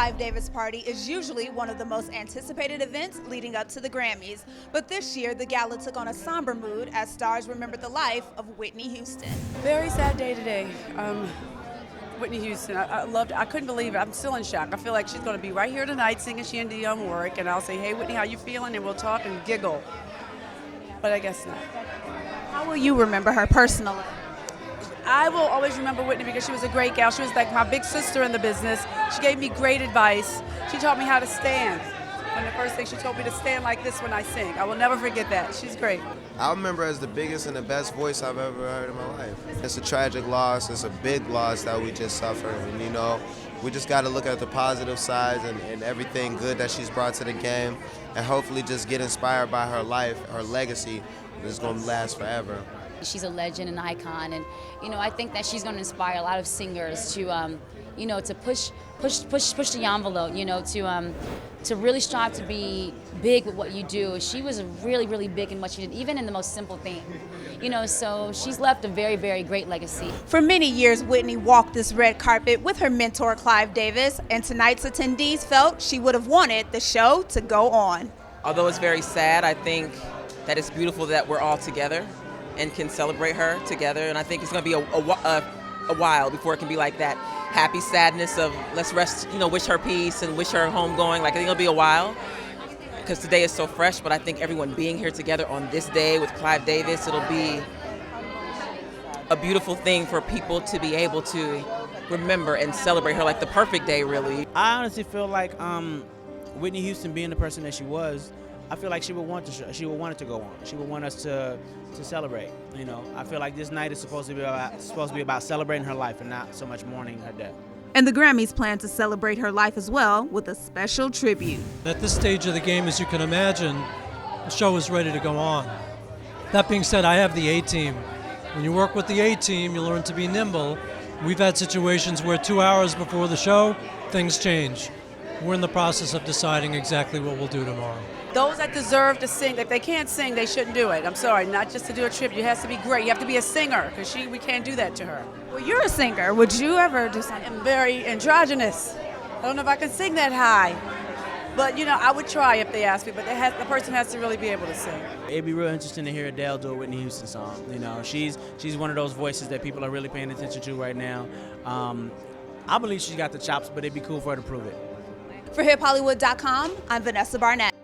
Clive Davis party is usually one of the most anticipated events leading up to the Grammys, but this year the gala took on a somber mood as stars remembered the life of Whitney Houston. Very sad day today. Whitney Houston, I couldn't believe it. I'm still in shock. I feel like she's going to be right here tonight singing She and Dion Warwick, and I'll say, hey Whitney, how you feeling? And we'll talk and giggle. But I guess not. How will you remember her personally? I will always remember Whitney because she was a great gal. She was like my big sister in the business. She gave me great advice. She taught me how to stand. And the first thing she told me to stand like this when I sing. I will never forget that. She's great. I remember as the biggest and the best voice I've ever heard in my life. It's a tragic loss. It's a big loss that we just suffered. And, you know, we just got to look at the positive sides and everything good that she's brought to the game and hopefully just get inspired by her life, her legacy that's going to last forever. She's a legend, an icon, and I think that she's going to inspire a lot of singers to, to push the envelope, to really strive to be big with what you do. She was really, really big in what she did, even in the most simple thing, so she's left a very, very great legacy. For many years, Whitney walked this red carpet with her mentor, Clive Davis, and tonight's attendees felt she would have wanted the show to go on. Although it's very sad, I think that it's beautiful that we're all together and can celebrate her together, and I think it's going to be a while before it can be like that happy sadness of let's rest, wish her peace and wish her home going. Like I think it'll be a while because today is so fresh, but I think everyone being here together on this day with Clive Davis, it'll be a beautiful thing for people to be able to remember and celebrate her, like the perfect day, really. I honestly feel like Whitney Houston, being the person that she was, I feel like she would want it to go on. She would want us to celebrate. I feel like this night is supposed to be about celebrating her life and not so much mourning her death. And the Grammys plan to celebrate her life as well with a special tribute. At this stage of the game, as you can imagine, the show is ready to go on. That being said, I have the A-team. When you work with the A-team, you learn to be nimble. We've had situations where 2 hours before the show, things change. We're in the process of deciding exactly what we'll do tomorrow. Those that deserve to sing, if they can't sing, they shouldn't do it. I'm sorry, not just to do a tribute. It has to be great. You have to be a singer because we can't do that to her. Well, you're a singer. Would you ever do something? I'm very androgynous. I don't know if I can sing that high. But, I would try if they asked me, but the person has to really be able to sing. It'd be real interesting to hear Adele do a Whitney Houston song. She's one of those voices that people are really paying attention to right now. I believe she's got the chops, but it'd be cool for her to prove it. For HipHollywood.com, I'm Vanessa Barnett.